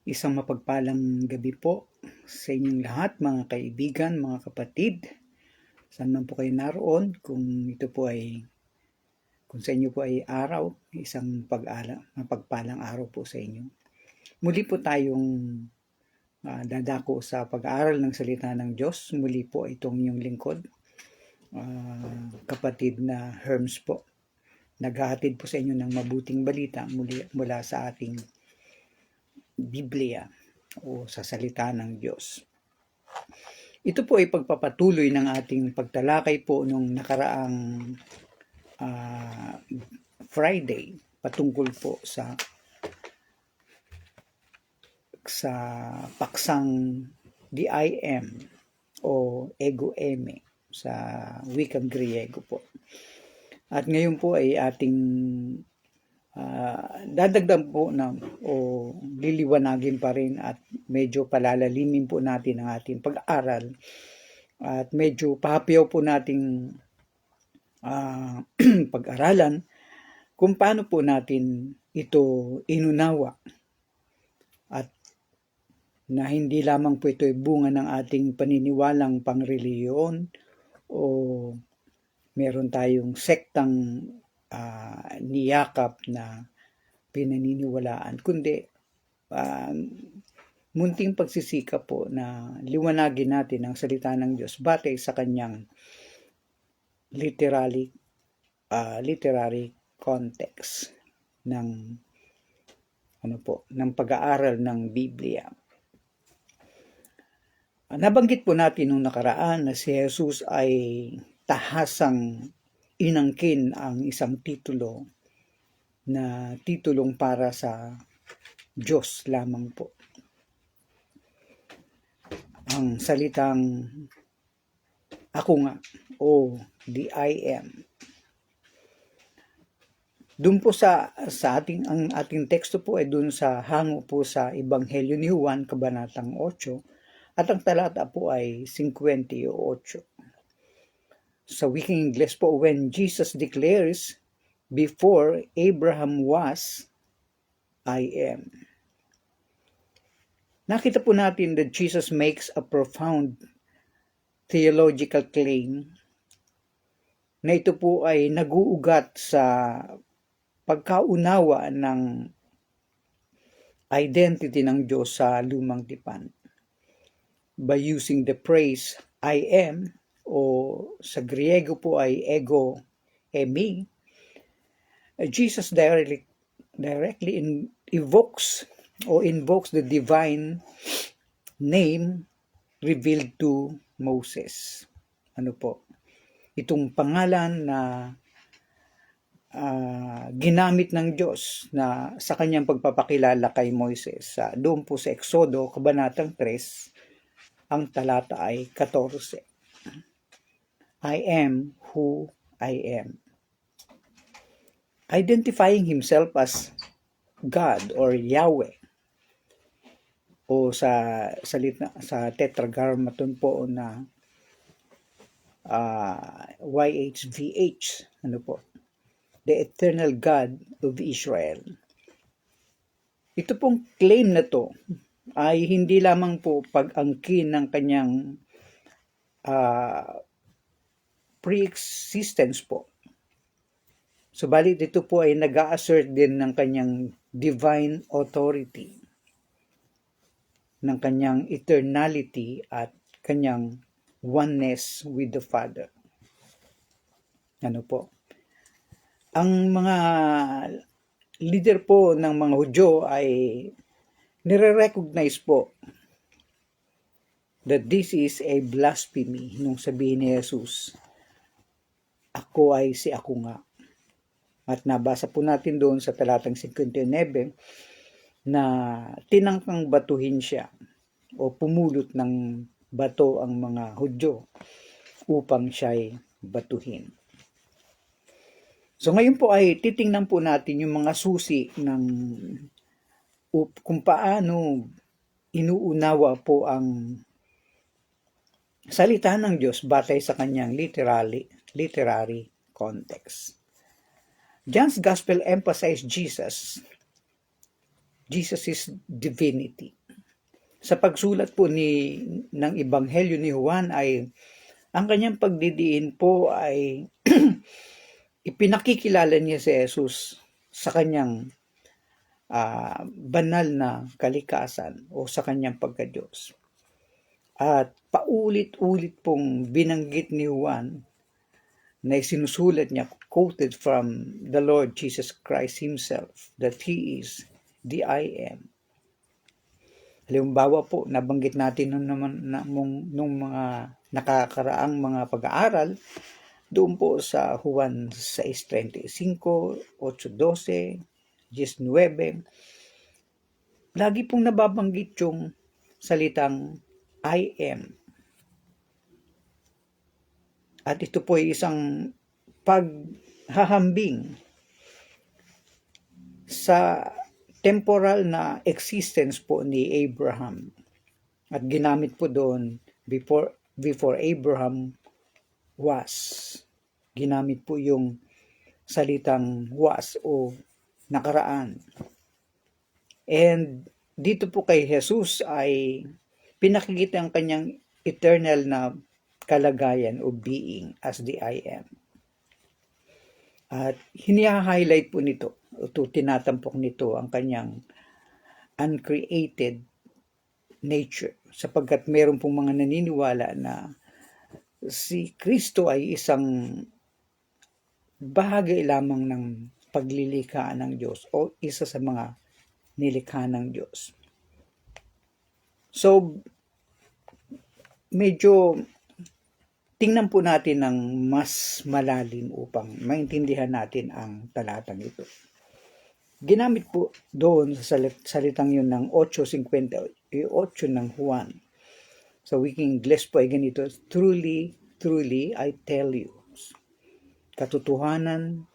Isang mapagpalang gabi po sa inyong lahat, mga kaibigan, mga kapatid. Saan man po kayo naroon, kung sa inyo po ay araw, isang mapagpalang araw po sa inyo. Muli po tayong dadako sa pag-aaral ng salita ng Diyos. Muli po itong inyong lingkod, kapatid na Herms po. Naghahatid po sa inyo ng mabuting balita mula sa ating Biblia o sa salita ng Diyos. Ito po ay pagpapatuloy ng ating pagtalakay po nung nakaraang Friday patungkol po sa paksang DIM o ego eme sa wikang Griego po. At ngayon po ay ating dadagdag po liliwanagin pa rin at medyo palalalimin po natin ang ating pag-aaral at medyo pahapiyaw po nating pag-aralan kung paano po natin ito inunawa at na hindi lamang po ito ay bunga ng ating paniniwalang pangreliyon o meron tayong sektang niyakap na pinaniniwalaan, kundi munting pagsisikap po na liwanagin natin ang salita ng Diyos batay sa kanyang literary context ng pag-aaral ng Biblia. Nabanggit po natin nung nakaraan na si Jesus ay tahasang inangkin ang isang titulo na titulong para sa Diyos lamang po. Ang salitang ako nga o the I am. Doon po sa ang ating teksto po ay doon sa hango po sa Ebanghelyo ni Juan kabanatang 8 at ang talata po ay 58. Sa wikang Ingles po, when Jesus declares, before Abraham was, I am. Nakita po natin that Jesus makes a profound theological claim na ito po ay nag-uugat sa pagkaunawa ng identity ng Diyos sa lumang tipan. By using the phrase I am, o sa Griego po ay ego emi, Jesus directly invokes the divine name revealed to Moses. Itong pangalan na ginamit ng Diyos na sa kanyang pagpapakilala kay Moises. Doon po sa Exodo, kabanatang 3, ang talata ay 14. I am who I am. Identifying himself as God or Yahweh o sa tetragrammaton po na YHVH, the eternal God of Israel. Ito pong claim na to ay hindi lamang po pag-angkin ng kanyang pre-existence po. Subalit ito po ay nag-a-assert din ng kanyang divine authority, ng kanyang eternality at kanyang oneness with the Father. Ang mga leader po ng mga Hudyo ay nire-recognize po that this is a blasphemy nung sabihin ni Jesus, ako ay si ako nga. At nabasa po natin doon sa talatang 59 na tinangkang batuhin siya o pumulot ng bato ang mga Hudyo upang siya'y batuhin. So ngayon po ay titingnan po natin yung mga susi ng kung paano inuunawa po ang salita ng Diyos batay sa kanyang literary context. John's Gospel emphasized Jesus Jesus is divinity. Sa pagsulat po ng Ebanghelyo ni Juan ay ang kanyang pagdidiin po ay ipinakikilala niya si Jesus sa kanyang banal na kalikasan o sa kanyang pagka-Diyos. At paulit-ulit pong binanggit ni Juan na isinusulat niya, quoted from the Lord Jesus Christ Himself, that He is the I Am. Halimbawa po, nabanggit natin nung mga nakakaraang mga pag-aaral, doon po sa Juan 6:35, 8:12, 19, lagi pong nababanggit yung salitang I am. At ito po ay isang paghahambing sa temporal na existence po ni Abraham. At ginamit po doon before Abraham was. Ginamit po yung salitang was o nakaraan. And dito po kay Jesus ay pinakikita ang kanyang eternal na kalagayan o being as the I am. At hini-highlight po nito o tinatampok nito ang kanyang uncreated nature, sapagkat meron pong mga naniniwala na si Kristo ay isang bahagi lamang ng paglilikha ng Diyos o isa sa mga nilikha ng Diyos. So, medyo tingnan po natin ng mas malalim upang maintindihan natin ang talatang ito. Ginamit po doon sa salitang yun ng 8:58 ng Juan. Sa wikang Ingles po ay ganito, truly, truly, I tell you. Katotohanan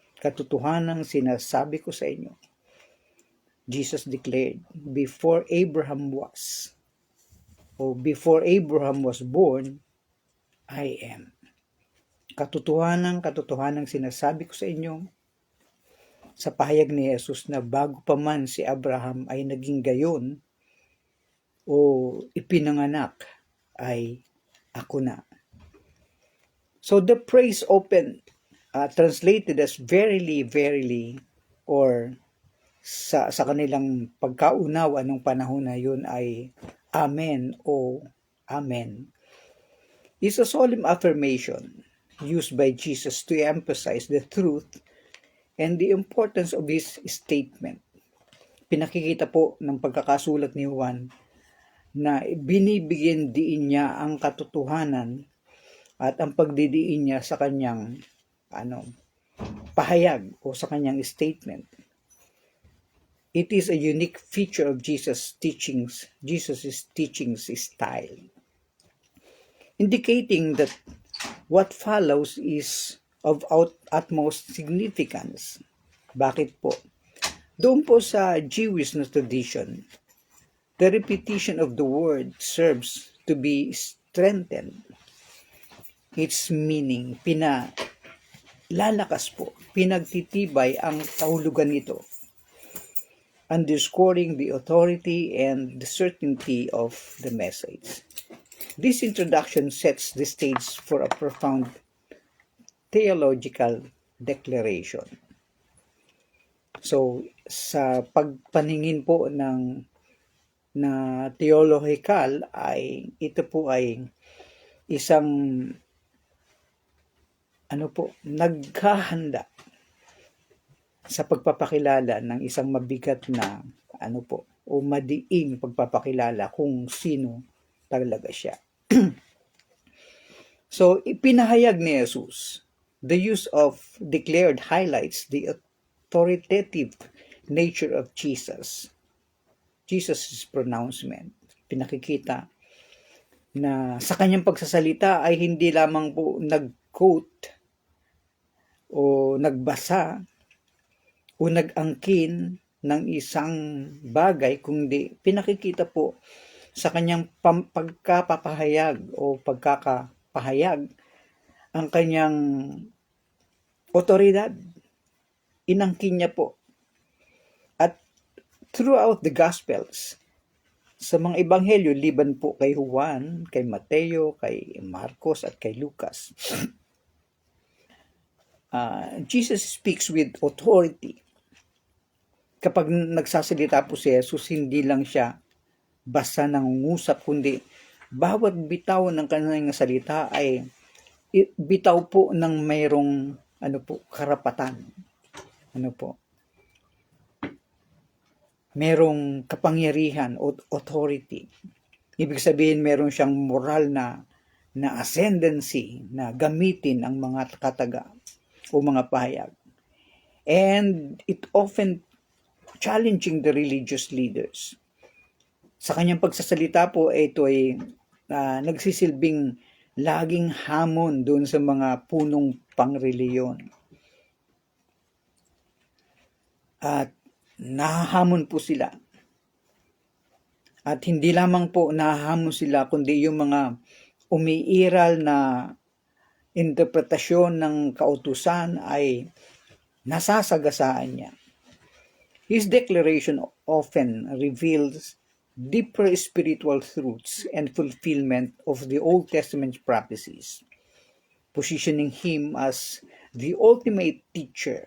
sinasabi ko sa inyo. Jesus declared, before Abraham was, o before Abraham was born, I am. Katotohanan sinasabi ko sa inyo, sa pahayag ni Jesus na bago pa man si Abraham ay naging gayon o ipinanganak, ay ako na. So the phrase open, translated as verily, verily, or sa kanilang pagkaunawa ng panahon na yun ay amen o amen, is a solemn affirmation used by Jesus to emphasize the truth and the importance of his statement. Pinakikita po ng pagkakasulat ni Juan na binibigyan diin niya ang katotohanan at ang pagdidiin niya sa kanyang pahayag o sa kanyang statement. It is a unique feature of Jesus' teachings style, indicating that what follows is of utmost significance. Bakit po? Doon po sa Jewish na tradition, the repetition of the word serves to be strengthened. Its meaning, pinalalakas po, pinagtitibay ang kahulugan nito, underscoring the authority and the certainty of the message. This introduction sets the stage for a profound theological declaration. So, sa pagpaningin po na theological ay ito po ay isang naghahanda sa pagpapakilala ng isang mabigat na o madiing pagpapakilala kung sino talaga siya. So, ipinahayag ni Jesus, the use of declared highlights the authoritative nature of Jesus. Jesus' pronouncement. Pinakikita na sa kanyang pagsasalita ay hindi lamang po nag-quote o nagbasa o nag-angkin ng isang bagay, kundi pinakikita po sa kanyang pagkapapahayag o pagkakapahayag ang kanyang otoridad. Inangkin niya po. At throughout the Gospels. Sa mga ebanghelyo, liban po kay Juan, kay Mateo, kay Marcos, at kay Lucas, Jesus speaks with authority. Kapag nagsasalita po si Jesus, hindi lang siya basta nangungusap, kundi bawat bitaw ng kanyang salita ay bitaw po ng mayroong karapatan. Merong kapangyarihan o authority. Ibig sabihin, meron siyang moral na ascendancy na gamitin ang mga kataga o mga pahayag. And it often challenging the religious leaders. Sa kanyang pagsasalita po, ito ay nagsisilbing laging hamon doon sa mga punong pangreliyon. At nahahamon po sila. At hindi lamang po nahahamon sila, kundi yung mga umiiral na interpretasyon ng kautusan ay nasasagasaan niya. His declaration often reveals deeper spiritual truths and fulfillment of the Old Testament prophecies, positioning him as the ultimate teacher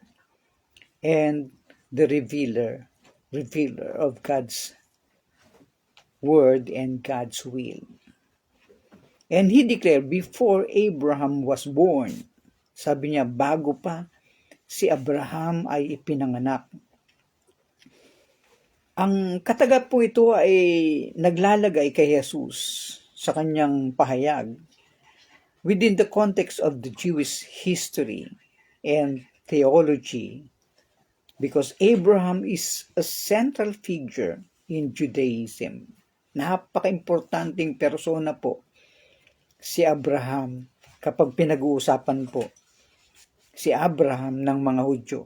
and the revealer of God's word and God's will. And he declared, before Abraham was born, sabi niya, bago pa si Abraham ay ipinanganak. Ang kataga po ito ay naglalagay kay Jesus sa kanyang pahayag within the context of the Jewish history and theology, because Abraham is a central figure in Judaism. Napaka-importanting persona po si Abraham kapag pinag-uusapan po si Abraham ng mga Hudyo.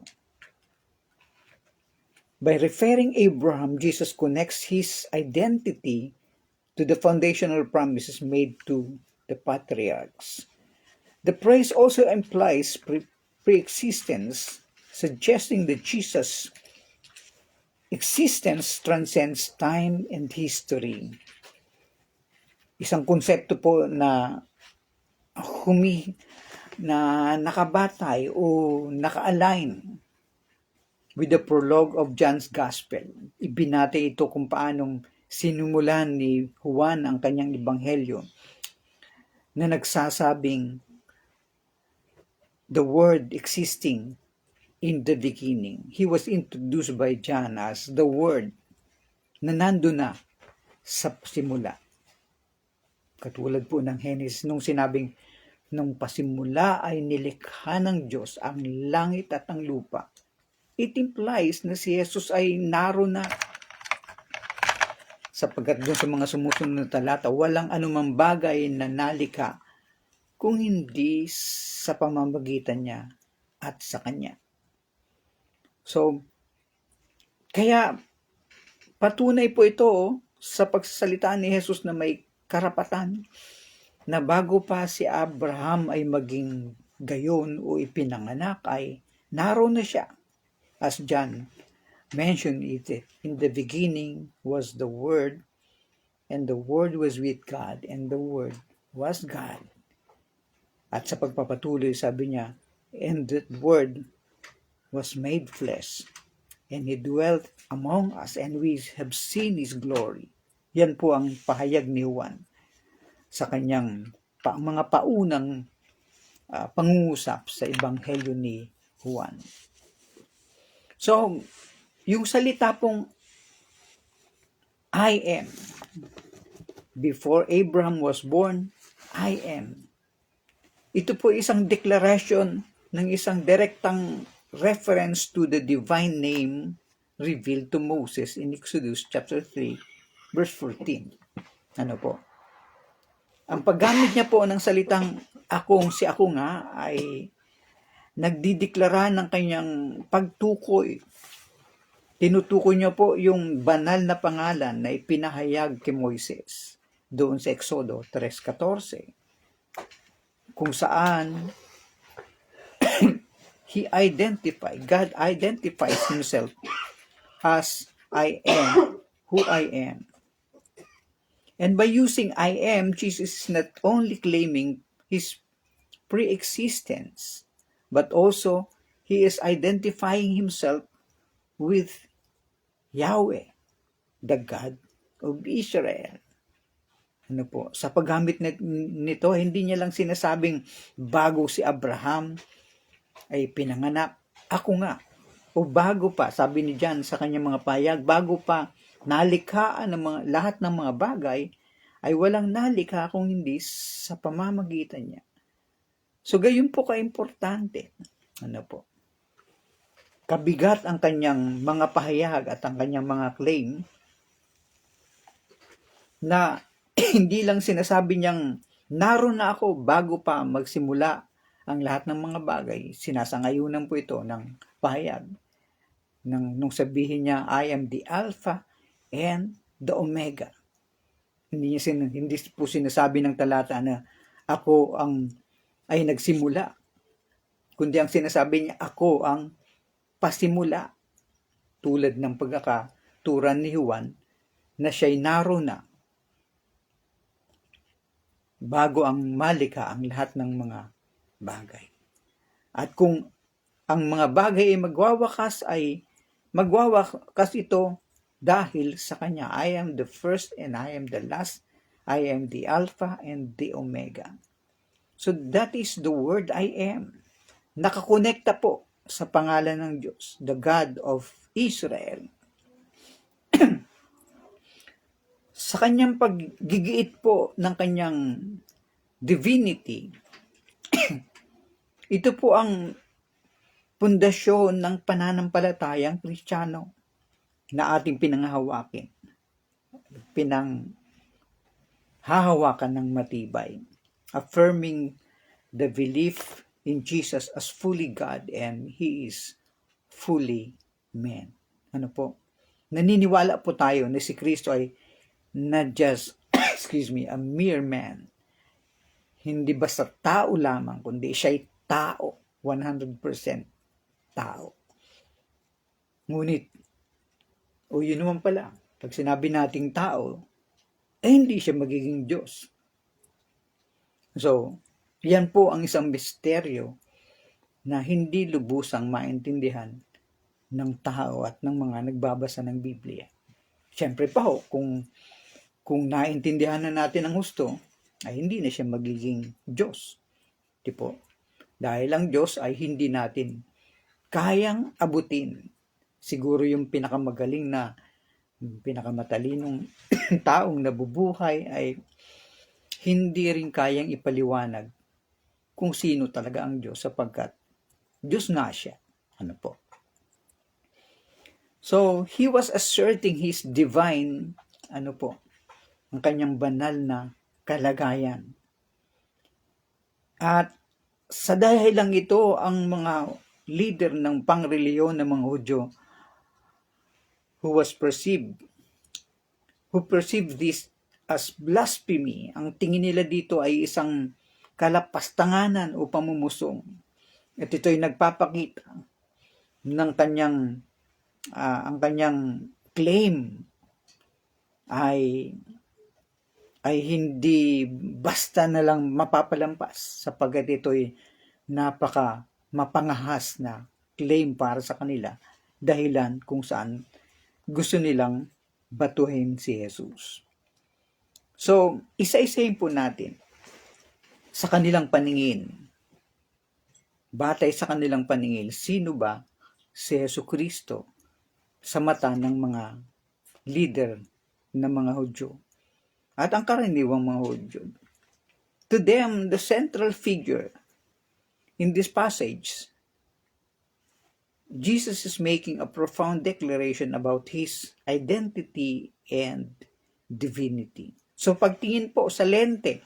By referring Abraham, Jesus connects his identity to the foundational promises made to the patriarchs. The phrase also implies pre-existence, suggesting that Jesus' existence transcends time and history. Isang konsepto po na nakabatay o naka-align with the prologue of John's Gospel. Ibinati ito kung paanong sinumulan ni Juan ang kanyang ebanghelyo na nagsasabing the Word existing in the beginning. He was introduced by John as the Word na nandun na sa simula. Katulad po ng Genesis nung sinabing, nung pasimula ay nilikha ng Diyos ang langit at ang lupa. It implies na si Jesus ay naroon na. Sapagkat doon sa mga sumusunod na talata, walang anumang bagay na nalikha kung hindi sa pamamagitan niya at sa Kanya. So, kaya patunay po ito sa pagsasalita ni Jesus na may karapatan na bago pa si Abraham ay maging gayon o ipinanganak ay naroon na siya. As John mentioned it, in the beginning was the Word, and the Word was with God, and the Word was God. At sa pagpapatuloy, sabi niya, and that Word was made flesh, and He dwelt among us, and we have seen His glory. Yan po ang pahayag ni Juan sa kanyang mga paunang pangungusap sa Ebanghelyo ni Juan. So, yung salita pong I am, before Abraham was born, I am. Ito po isang declaration ng isang direktang reference to the divine name revealed to Moses in Exodus chapter 3, verse 14. Ano po? Ang paggamit niya po ng salitang akong si ako nga ay nagdideklara ng kanyang pagtukoy. Tinutukoy niya po yung banal na pangalan na ipinahayag kay Moises doon sa Exodo 3:14, kung saan God identifies Himself as I am who I am. And by using I am, Jesus is not only claiming his pre-existence, but also he is identifying himself with Yahweh, the God of Israel. Ano po, sa paggamit nito, hindi niya lang sinasabing bago si Abraham ay pinanganak, ako nga. O bago pa, sabi ni John sa kanyang mga payag, bago pa nalikhaan ng mga, lahat ng mga bagay, ay walang nalikha kung hindi sa pamamagitan niya. So gayon po ka-importante. Ano po? Kabigat ang kanyang mga pahayag at ang kanyang mga claim na hindi lang sinasabi niyang naroon na ako bago pa magsimula ang lahat ng mga bagay. Sinasangayunan po ito ng pahayag. Nung sabihin niya, I am the Alpha and the Omega. Hindi po sinasabi ng talata na ako ay nagsimula. Kundi ang sinasabi niya, ako ang pasimula. Tulad ng pagkakaturan ni Juan na siya'y naroon na bago ang malikha ang lahat ng mga bagay. At kung ang mga bagay ay magwawakas ito dahil sa kanya. I am the first and I am the last. I am the Alpha and the Omega. So that is the word I am. Nakakonekta po sa pangalan ng Diyos, the God of Israel. Sa kanyang paggigiit po ng kanyang divinity, ito po ang pundasyon ng pananampalatayang Kristiyano na ating pinanghahawakin. Pinanghahawakan ng matibay. Affirming the belief in Jesus as fully God and He is fully man. Ano po? Naniniwala po tayo na si Kristo ay not just, a mere man. Hindi basta tao lamang, kundi siya'y tao, 100% tao. Ngunit, yun naman pala, pag sinabi nating tao, hindi siya magiging Diyos. So, yan po ang isang misteryo na hindi lubusang maintindihan ng tao at ng mga nagbabasa ng Biblia. Siyempre pa kung naintindihan na natin ang husto, ay hindi na siya magiging Diyos. Tipo, dahil ang Diyos ay hindi natin kayang abutin. Siguro yung pinakamagaling na, pinakamatalinong taong nabubuhay ay hindi rin kayang ipaliwanag kung sino talaga ang Diyos sapagkat Diyos na siya. Ano po? So, he was asserting his divine, ang kanyang banal na kalagayan. At sa dahil lang ito, ang mga leader ng pangreliyon ng mga Hudyo who perceived this as blasphemy, ang tingin nila dito ay isang kalapastanganan o pamumusong. At ito ay nagpapakita ng ang kanyang claim ay hindi basta na lang mapapalampas sapagkat ito'y napaka mapangahas na claim para sa kanila dahilan kung saan gusto nilang batuhin si Jesus. So, isa-isahin po natin sa kanilang paningin. Batay sa kanilang paningin, sino ba si Jesucristo sa mata ng mga leader ng mga Hudyo at ang karaniwang mga Hudyo? To them, the central figure in this passage, Jesus is making a profound declaration about his identity and divinity. So pagtingin po sa lente,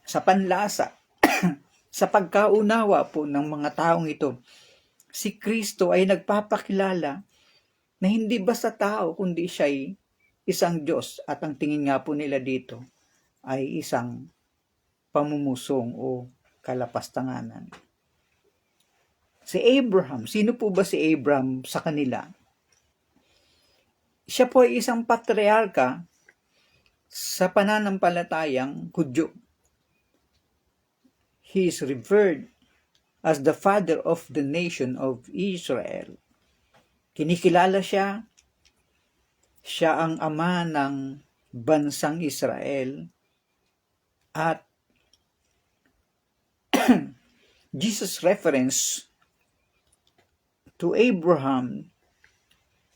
sa panlasa, sa pagkaunawa po ng mga taong ito, si Kristo ay nagpapakilala na hindi basta tao kundi siya'y isang Diyos at ang tingin nga po nila dito ay isang pamumusong o kalapastanganan. Si Abraham, sino po ba si Abraham sa kanila? siya po ay isang patriarka sa pananampalatayang Hudyo. He is revered as the father of the nation of Israel. Kinikilala siya ang ama ng bansang Israel, at Jesus' reference to Abraham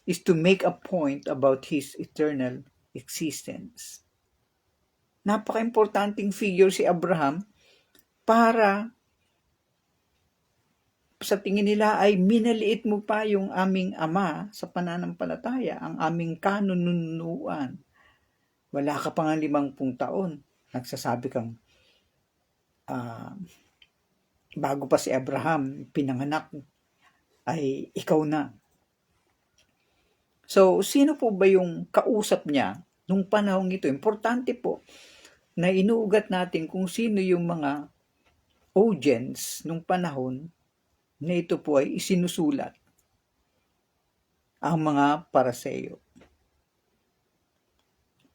is to make a point about his eternal existence. Napaka-importanting figure si Abraham para sa tingin nila ay minaliit mo pa yung aming ama sa pananampalataya, ang aming kanununuan. Wala ka pa nga 50 taon. Nagsasabi kang, bago pa si Abraham pinanganak, ay ikaw na. So, sino po ba yung kausap niya nung panahong ito? Importante po na inuugat natin kung sino yung mga audience nung panahon na ito po ay isinusulat. Ang mga Pariseo.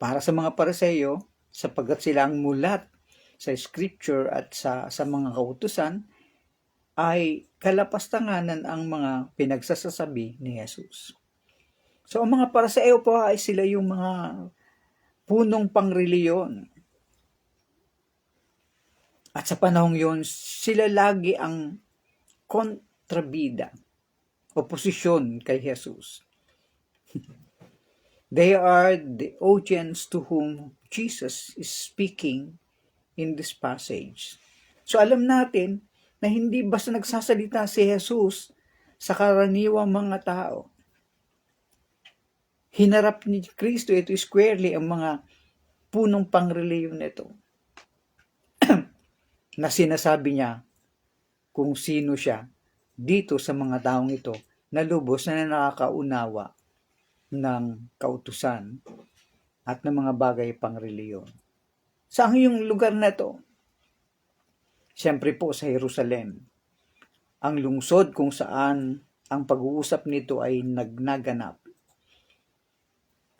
Para sa mga Pariseo, sapagkat sila ang mulat sa scripture at sa mga kautusan, ay kalapastanganan ang mga pinagsasasabi ni Jesus. So, ang mga Pariseo po ay sila yung mga punong pangreliyon. At sa panahong yun, sila lagi ang kontrabida, oposisyon kay Jesus. They are the audience to whom Jesus is speaking in this passage. So alam natin na hindi basta nagsasalita si Jesus sa karaniwang mga tao. Hinarap ni Kristo ito squarely ang mga punong pangreliyon nito. Na sinasabi niya kung sino siya dito sa mga taong ito na lubos na nakakaunawa ng kautusan at ng mga bagay pangreliyon. Saan yung lugar na ito? Siyempre po sa Jerusalem, ang lungsod kung saan ang pag-uusap nito ay naganap.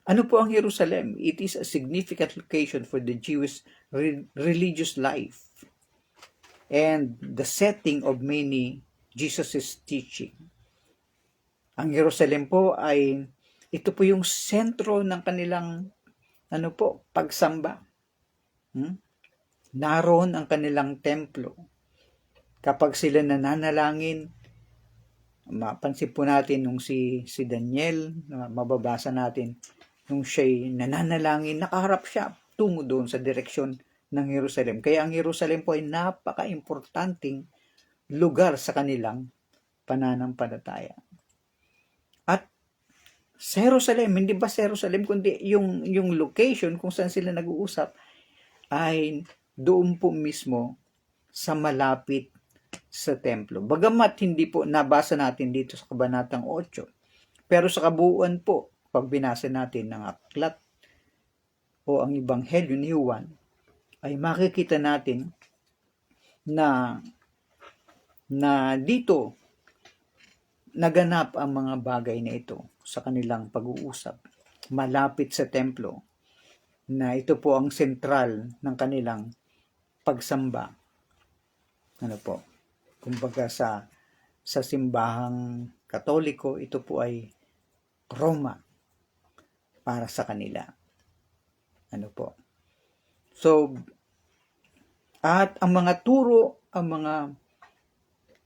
Ano po ang Jerusalem? It is a significant location for the Jewish religious life and the setting of many Jesus' teaching. Ang Jerusalem po ay, ito po yung sentro ng kanilang pagsamba. Naroon ang kanilang templo. Kapag sila nananalangin, mapansin po natin nung si Daniel, mababasa natin, nung siya'y nananalangin, nakaharap siya tungo doon sa direksyon ng Jerusalem. Kaya ang Jerusalem po ay napaka-importanting lugar sa kanilang pananampalataya. At sa Jerusalem, hindi ba sa Jerusalem, kundi yung location kung saan sila nag-uusap ay doon po mismo sa malapit sa templo. Bagamat hindi po nabasa natin dito sa Kabanatang 8, pero sa kabuuan po, pag binasa natin ng aklat o ang Ebanghelyo ni Juan, ay makikita natin na dito naganap ang mga bagay na ito sa kanilang pag-uusap malapit sa templo, na ito po ang sentral ng kanilang pagsamba. Kumbaga sa simbahang Katoliko, ito po ay Roma para sa kanila. So, at ang mga turo, ang mga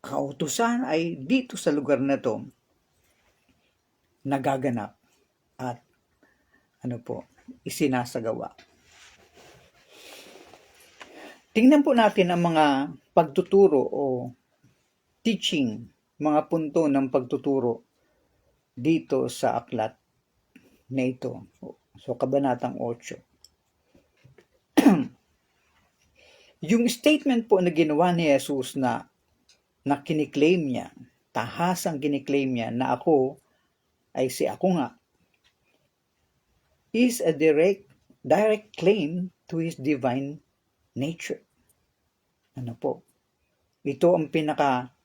kautusan ay dito sa lugar na to nagaganap at isinasagawa. Tingnan po natin ang mga pagtuturo o teaching, mga punto ng pagtuturo dito sa aklat na ito. So, Kabanatang 8. Yung statement po na ginawa ni Jesus na kiniklaim niya, tahasang kiniklaim niya na ako ay si ako nga, is a direct claim to his divine nature. Ito ang pinaka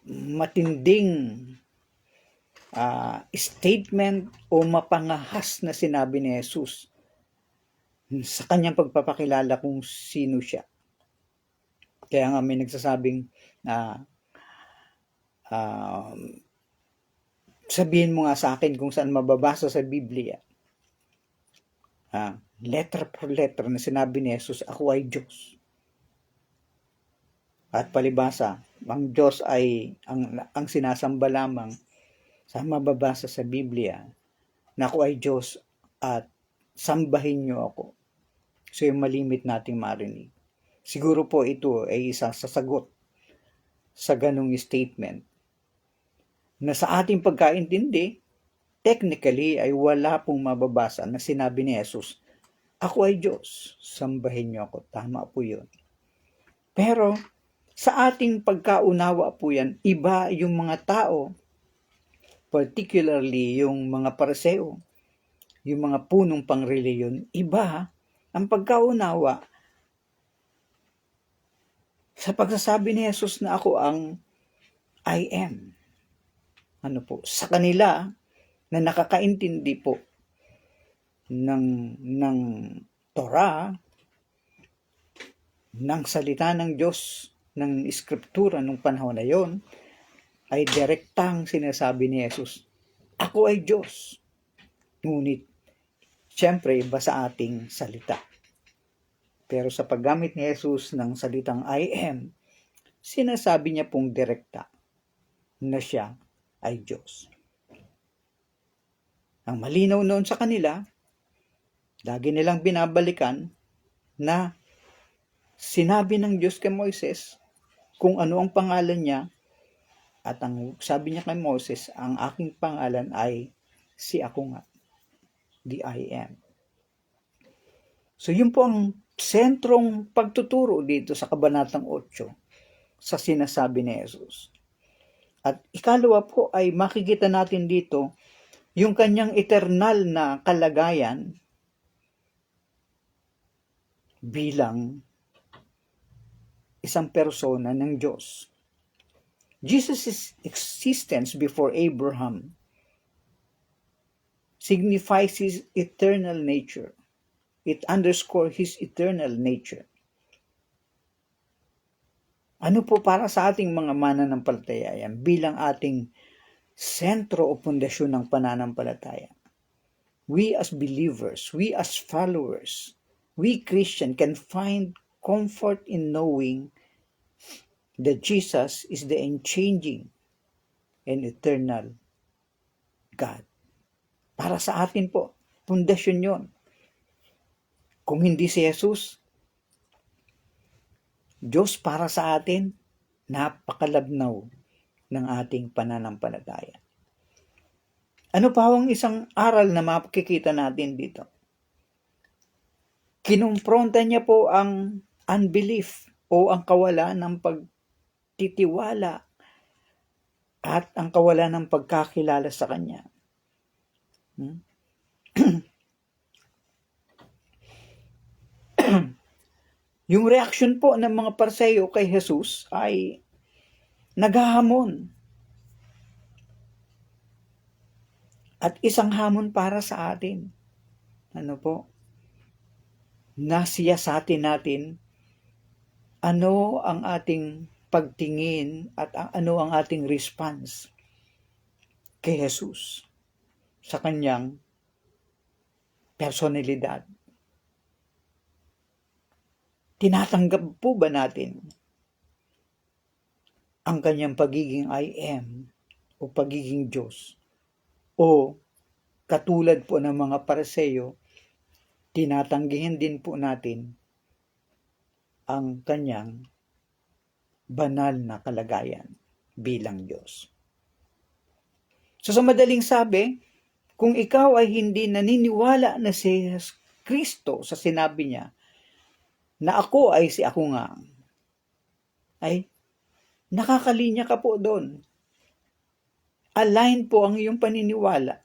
matinding statement o mapangahas na sinabi ni Jesus sa kanyang pagpapakilala kung sino siya. Kaya nga may nagsasabing sabihin mo nga sa akin kung saan mababasa sa Biblia, letter for letter na sinabi ni Jesus, ako ay Diyos. At palibasa, ang Diyos ay ang sinasamba lamang sa mababasa sa Biblia na ako ay Diyos at sambahin niyo ako. So yung malimit nating marinig. Siguro po ito ay isa sa sagot sa ganung statement na sa ating pagkaintindi, technically ay wala pong mababasa na sinabi ni Jesus, ako ay Diyos, sambahin niyo ako. Tama po yun. Pero sa ating pagkaunawa po yan, iba yung mga tao, particularly yung mga Pariseo, yung mga punong pangreliyon, iba ang pagkaunawa sa pagsasabi ni Jesus na ako ang I am. Ano po, sa kanila na nakakaintindi po ng Torah, ng salita ng Diyos, ng Eskriptura nung panahon na yon, ay direktang sinasabi ni Jesus, ako ay Diyos. Ngunit, siyempre, iba sa ating salita. Pero sa paggamit ni Jesus ng salitang I am, sinasabi niya pong direkta na siya ay Diyos. Ang malinaw noon sa kanila, lagi nilang binabalikan na sinabi ng Diyos kay Moises kung ano ang pangalan niya, at ang sabi niya kay Moses, ang aking pangalan ay si ako nga, the I am. So yun po ang sentrong pagtuturo dito sa Kabanatang 8 sa sinasabi ni Jesus. At ikalawa po ay makikita natin dito yung kanyang eternal na kalagayan bilang isang persona ng Diyos. Jesus' existence before Abraham signifies his eternal nature. It underscores his eternal nature. Ano po para sa ating mga mananampalataya yan bilang ating sentro o pundasyon ng pananampalataya? We as believers, we as followers, we Christian can find comfort in knowing that Jesus is the unchanging and eternal God. Para sa atin po, pundasyon yon. Kung hindi si Jesus, Diyos para sa atin, napakalabnaw ng ating pananampalataya. Ano pa ang isang aral na makikita natin dito? Kinumpronta niya po ang unbelief o ang kawalan ng pagtitiwala at ang kawalan ng pagkakilala sa Kanya. Yung reaksyon po ng mga Pariseo kay Jesus ay naghahamon. At isang hamon para sa atin. Ano po? Nasiyasatin natin ano ang ating pagtingin at ano ang ating response kay Jesus sa kanyang personalidad. Tinatanggap po ba natin ang kanyang pagiging I am o pagiging Diyos? O katulad po ng mga Pariseo, tinatanggihan din po natin ang kanyang banal na kalagayan bilang Diyos. So sa madaling sabi, kung ikaw ay hindi naniniwala na si Kristo sa sinabi niya, na ako ay si ako nga, ay nakakalinya ka po doon. Align po ang iyong paniniwala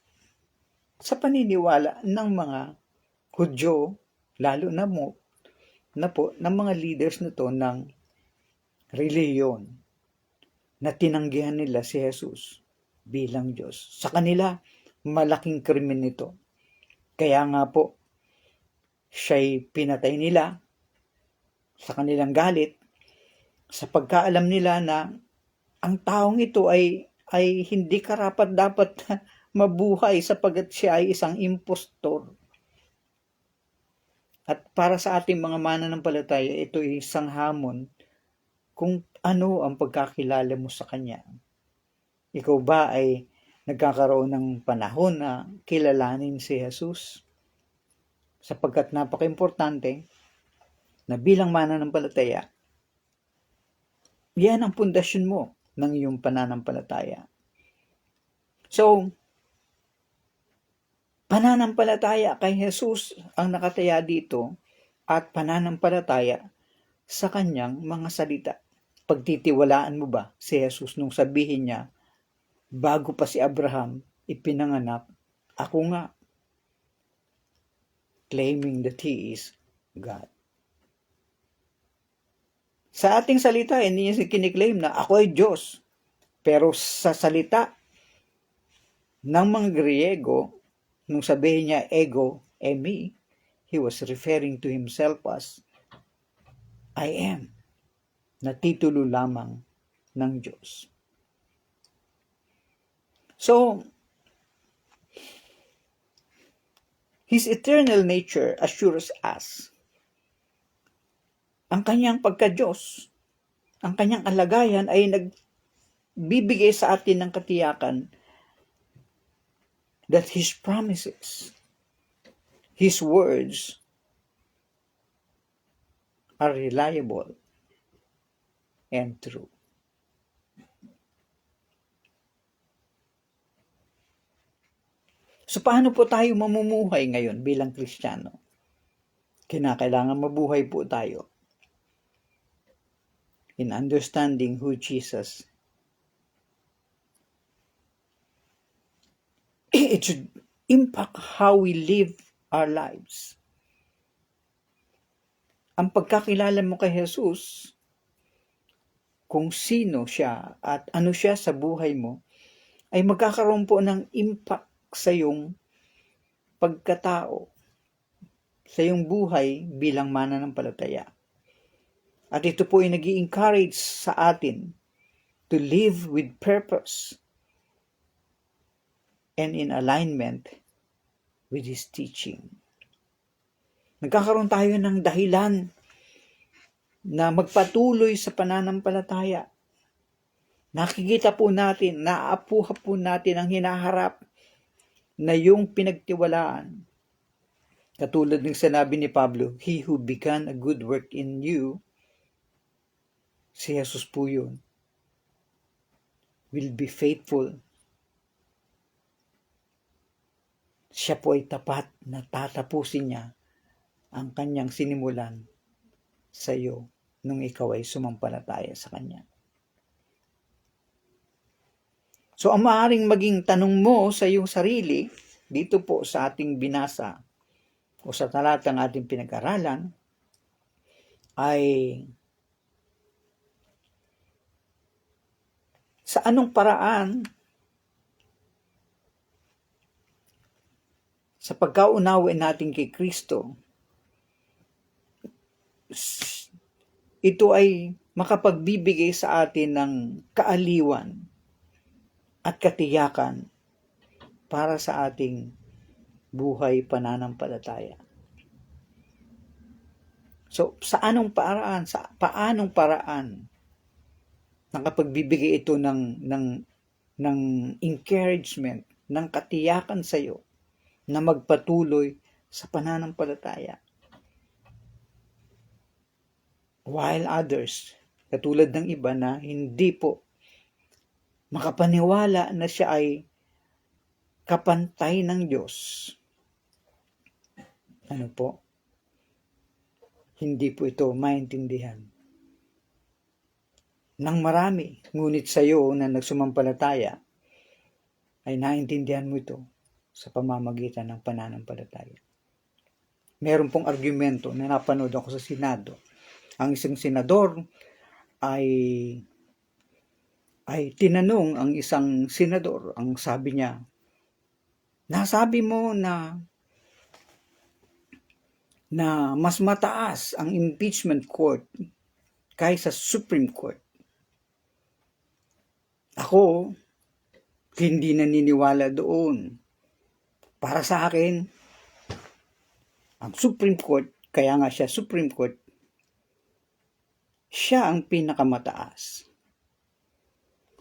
sa paniniwala ng mga Hudyo, lalo na po ng mga leaders nito ng reliyon na tinanggihan nila si Jesus bilang Diyos. Sa kanila, malaking krimen ito. Kaya nga po, siya'y pinatay nila sa kanilang galit, sa pagkaalam nila na ang taong ito ay hindi karapat-dapat mabuhay sapagkat siya ay isang impostor. At para sa ating mga mananampalataya, ito ay isang hamon kung ano ang pagkakilala mo sa Kanya. Ikaw ba ay nagkakaroon ng panahon na kilalanin si Jesus? Sapagkat napaka-importante na bilang mananampalataya, yan ang pundasyon mo ng iyong pananampalataya. So, pananampalataya kay Jesus ang nakataya dito at pananampalataya sa kanyang mga salita. Pagtitiwalaan mo ba si Jesus nung sabihin niya, bago pa si Abraham ipinanganak, ako nga, claiming that He is God. Sa ating salita, hindi niya kiniklaim na ako ay Diyos. Pero sa salita ng mga Griego, nung sabihin niya ego, emi, he was referring to himself as I am, na titulo lamang ng Diyos. So, His eternal nature assures us ang kanyang pagka-Diyos, ang kanyang kalagayan ay nagbibigay sa atin ng katiyakan that His promises, His words are reliable and true. So paano po tayo mamumuhay ngayon bilang Kristiyano? Kinakailangan mabuhay po tayo in understanding who Jesus. It should impact how we live our lives. Ang pagkakilala mo kay Jesus, kung sino siya at ano siya sa buhay mo, ay magkakaroon po ng impact sa iyong pagkatao, sa iyong buhay bilang mananampalataya. At ito po ay nag-i-encourage sa atin to live with purpose and in alignment with His teaching. Nagkakaroon tayo ng dahilan na magpatuloy sa pananampalataya. Nakikita po natin, naaapuha po natin ang hinaharap na yung pinagtiwalaan. Katulad ng sinabi ni Pablo, He who began a good work in you, si Jesus po yun, will be faithful. Siya po ay tapat na tatapusin niya ang kanyang sinimulan sa iyo nung ikaw ay sumampalataya sa Kanya. So, ang maaaring maging tanong mo sa iyong sarili, dito po sa ating binasa o sa talatang ating pinag-aralan, ay sa anong paraan sa pagkaunawa natin kay Kristo, ito ay makapagbibigay sa atin ng kaaliwan at katiyakan para sa ating buhay pananampalataya. So, sa paanong paraan nakapagbibigay ito ng encouragement, ng katiyakan sa iyo na magpatuloy sa pananampalataya. While others, katulad ng iba na hindi po makapaniwala na siya ay kapantay ng Diyos, hindi po ito maintindihan ng marami. Ngunit sa iyo na nagsumampalataya, ay naintindihan mo ito sa pamamagitan ng pananampalataya. Meron pong argumento na napanood ako sa Senado. Ang isang senador ay ay tinanong ang isang senador. Ang sabi niya, nasabi mo na mas mataas ang impeachment court kaysa Supreme Court. Ako, hindi naniniwala doon. Para sa akin, ang Supreme Court, kaya nga siya Supreme Court, siya ang pinakamataas.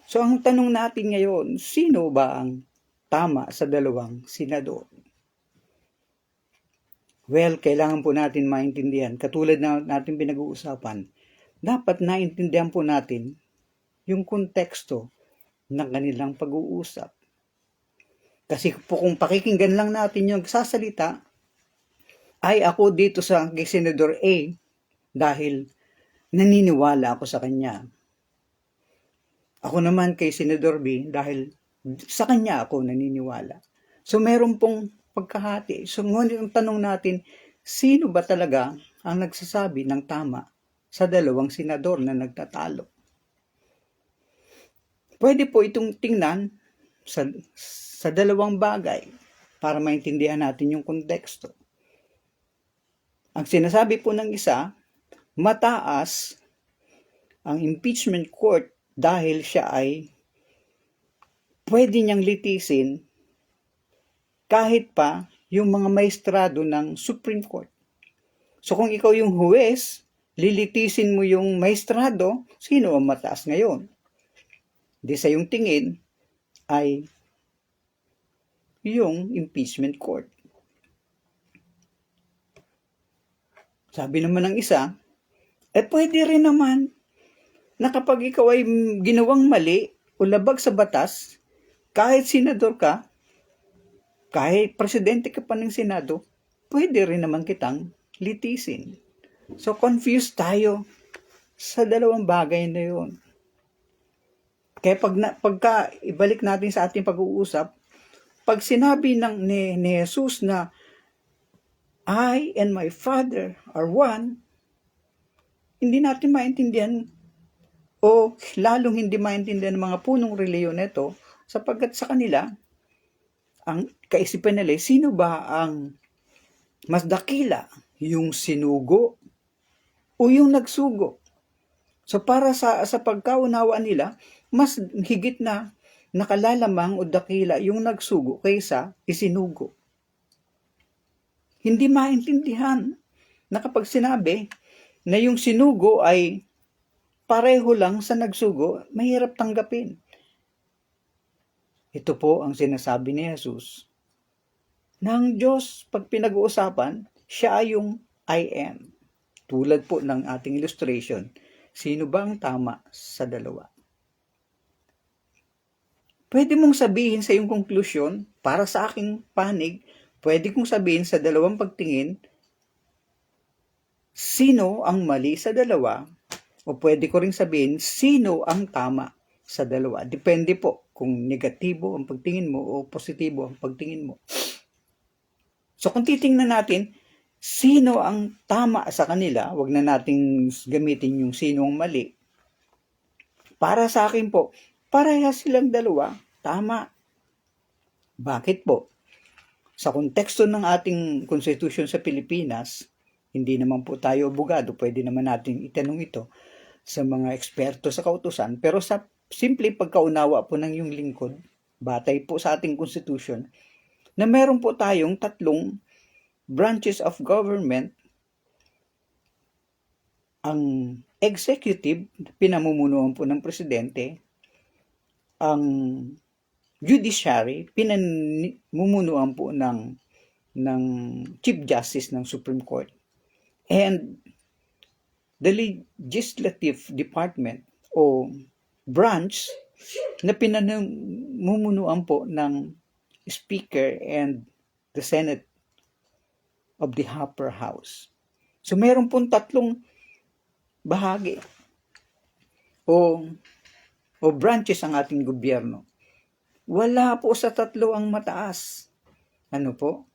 So ang tanong natin ngayon, sino ba ang tama sa dalawang senador? Well, kailangan po natin maintindihan. Katulad na natin pinag-uusapan, dapat naintindihan po natin yung konteksto ng kanilang pag-uusap. Kasi po kung pakikinggan lang natin yung sasalita, ay ako dito sa kay Senador A dahil naniniwala ako sa kanya. Ako naman kay Senador B dahil sa kanya ako naniniwala. So meron pong pagkahati. So ngunit ang tanong natin, sino ba talaga ang nagsasabi ng tama sa dalawang senador na nagtatalo? Pwede po itong tingnan sa dalawang bagay para maintindihan natin yung konteksto. Ang sinasabi po ng isa, mataas ang impeachment court dahil siya ay pwede niyang litisin kahit pa yung mga maestrado ng Supreme Court. So kung ikaw yung huwes, lilitisin mo yung maestrado, sino ang mataas ngayon? Di sa yung tingin ay yung impeachment court. Sabi naman ng isa, pwede rin naman na kapag ikaw ay ginawang mali o labag sa batas, kahit senador ka, kahit presidente ka pa ng Senado, pwede rin naman kitang litisin. So confused tayo sa dalawang bagay na yun. Kaya pagka ibalik natin sa ating pag-uusap, pag sinabi ni Jesus na I and my Father are one, hindi natin maintindihan o lalong hindi maintindihan ng mga punong reliyon nito sapagkat sa kanila, ang kaisipan nila, sino ba ang mas dakila? Yung sinugo o yung nagsugo? So para sa pagkaunawaan nila, mas higit na nakalalamang o dakila yung nagsugo kaysa isinugo. Hindi maintindihan na kapag sinabi na yung sinugo ay pareho lang sa nagsugo, mahirap tanggapin. Ito po ang sinasabi ni Jesus. Ng Diyos, pag pinag-uusapan, siya ay yung I am. Tulad po ng ating illustration, sino ba ang tama sa dalawa? Pwede mong sabihin sa iyong konklusyon, para sa aking panig, pwede kong sabihin sa dalawang pagtingin, sino ang mali sa dalawa, o pwede ko rin sabihin, sino ang tama sa dalawa. Depende po kung negatibo ang pagtingin mo o positibo ang pagtingin mo. So kung titingnan natin, sino ang tama sa kanila, wag na nating gamitin yung sino ang mali. Para sa akin po, parehas silang dalawa, tama. Bakit po? Sa konteksto ng ating konstitusyon sa Pilipinas, hindi naman po tayo abogado, pwede naman natin itanong ito sa mga eksperto sa kautusan, pero sa simple pagkaunawa po ng yung lingkod, batay po sa ating konstitusyon, na meron po tayong tatlong branches of government. Ang executive, pinamumunuan po ng presidente. Ang judiciary, pinamumunuan po ng Chief Justice ng Supreme Court. And the legislative department o branch na pinamumunuan po ng Speaker and the Senate of the upper house. So meron pong tatlong bahagi o branches ang ating gobyerno. Wala po sa tatlo ang mataas. Ano po?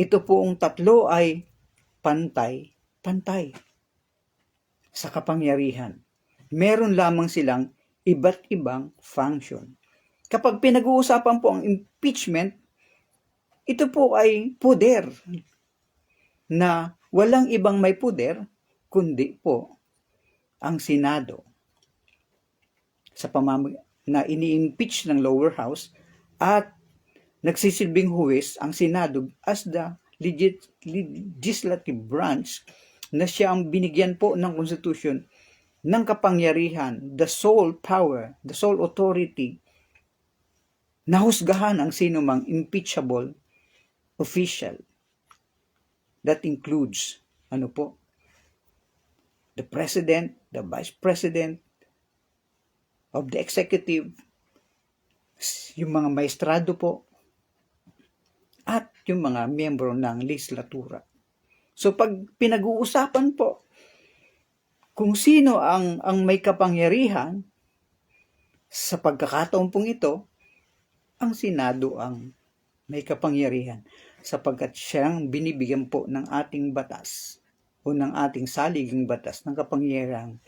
Ito poong tatlo ay pantay sa kapangyarihan. Meron lamang silang iba't ibang function. Kapag pinag-uusapan po ang impeachment, ito po ay poder na walang ibang may poder kundi po ang Senado sa na ini-impeach ng lower house at nagsisilbing huwes ang Senado as the legislative branch na siya ang binigyan po ng Constitution ng kapangyarihan, the sole power, the sole authority na husgahan ang sino mang impeachable official. That includes, the President, the Vice President of the Executive, yung mga maestrado po, at yung mga miyembro ng legislatura. So pag pinag-uusapan po kung sino ang may kapangyarihan sa pagkakataon pong ito, ang Senado ang may kapangyarihan sapagkat siyang binibigyan po ng ating batas o ng ating saligang batas ng kapangyarihang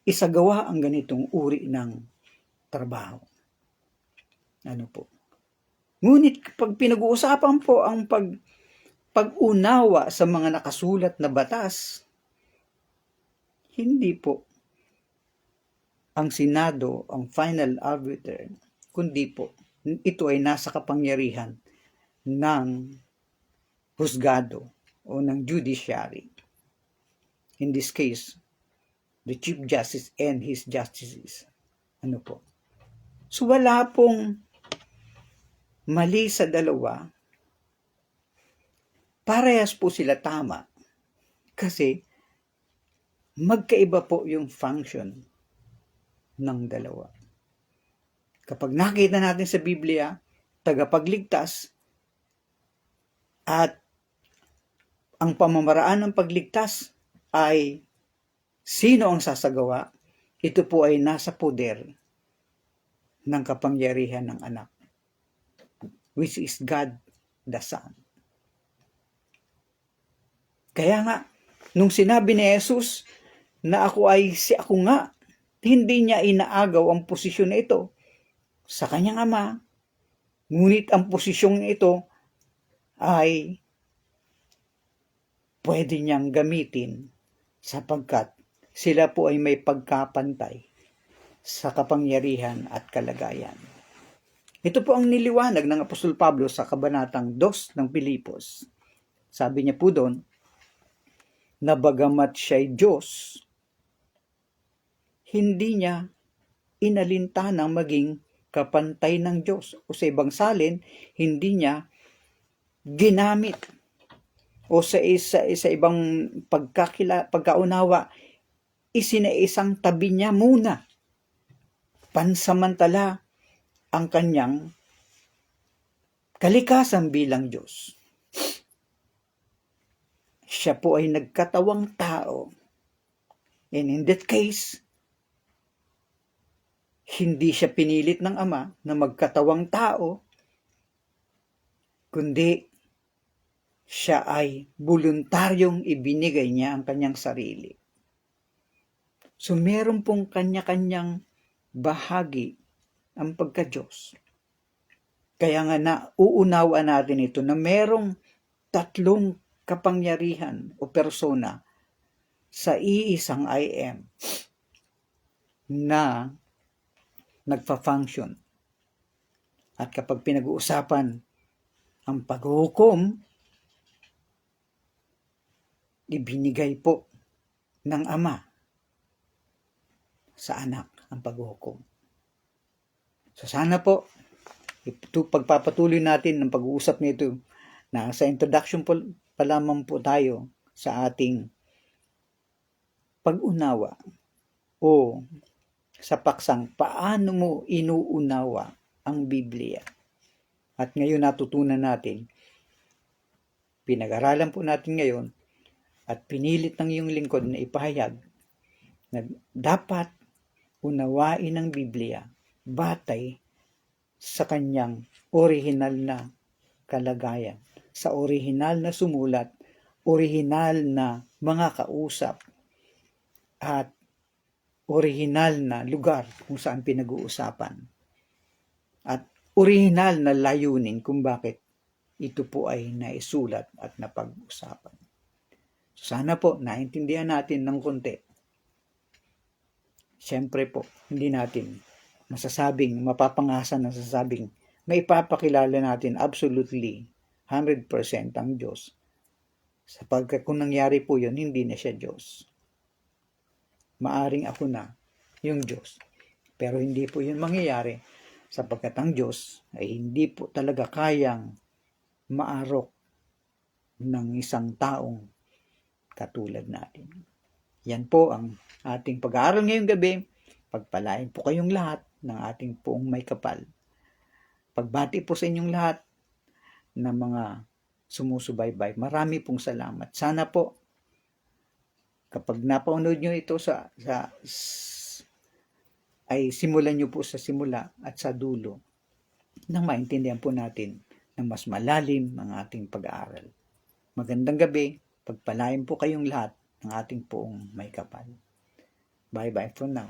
isagawa ang ganitong uri ng trabaho. Ngunit pag pinag-uusapan po ang pag-unawa sa mga nakasulat na batas, hindi po ang Senado ang final arbiter, kundi po ito ay nasa kapangyarihan ng husgado o ng judiciary. In this case, the Chief Justice and his justices. So wala pong mali sa dalawa. Parehas po sila tama. Kasi magkaiba po yung function ng dalawa. Kapag nakita natin sa Biblia, tagapagligtas at ang pamamaraan ng pagligtas ay sino ang sasagawa, ito po ay nasa poder ng kapangyarihan ng anak, which is God the Son. Kaya nga, nung sinabi ni Jesus na ako nga, hindi niya inaagaw ang posisyon na ito sa kanyang ama, ngunit ang posisyon ito ay pwede niyang gamitin sapagkat sila po ay may pagkapantay sa kapangyarihan at kalagayan. Ito po ang niliwanag ng Apostol Pablo sa Kabanatang 2 ng Pilipos. Sabi niya po doon, na bagamat siya'y Diyos, hindi niya inalintanang maging kapantay ng Diyos. O sa ibang salin, hindi niya ginamit o sa ibang pagkaunawa, isinaisang tabi niya muna pansamantala ang kanyang kalikasan bilang Diyos. Siya po ay nagkatawang tao. And in that case, hindi siya pinilit ng Ama na magkatawang tao, kundi siya ay voluntaryong ibinigay niya ang kanyang sarili. So meron pong kanya-kanyang bahagi ang pagka-Diyos. Kaya nga nauunawaan natin ito na merong tatlong kapangyarihan o persona sa iisang I am na nagfa-function. At kapag pinag-uusapan ang paghuhukom, ibinigay po ng Ama sa anak ang paghuhukom. So sana po, ito pagpapatuloy natin ng pag-uusap nito na sa introduction pa lamang po tayo sa ating pag-unawa o sa paksang paano mo inuunawa ang Biblia. At ngayon natutunan natin, pinag-aralan po natin ngayon at pinilit ng iyong lingkod na ipahayag na dapat unawain ang Biblia batay sa kanyang orihinal na kalagayan, sa orihinal na sumulat, orihinal na mga kausap, at orihinal na lugar kung saan pinag-uusapan at orihinal na layunin kung bakit ito po ay naisulat at napag-usapan. So sana po naintindihan natin ng konti. Siyempre po, hindi natin mapapangasan na sasabing may ipapakilala natin absolutely 100% ang Diyos. Sapagkat kung nangyari po yun, hindi na siya Diyos. Maaring ako na yung Diyos. Pero hindi po yun mangyayari sapagkat ang Diyos ay hindi po talaga kayang maarok ng isang taong katulad natin. Yan po ang ating pag-aaral ngayong gabi. Pagpalain po kayong lahat ng ating poong may kapal. Pagbati po sa inyong lahat ng mga sumusubaybay. Marami pong salamat. Sana po kapag napanood nyo ito ay simulan nyo po sa simula at sa dulo nang maintindihan po natin na mas malalim ang ating pag-aaral. Magandang gabi. Pagpalain po kayong lahat ng ating poong may kapal. Bye-bye for now.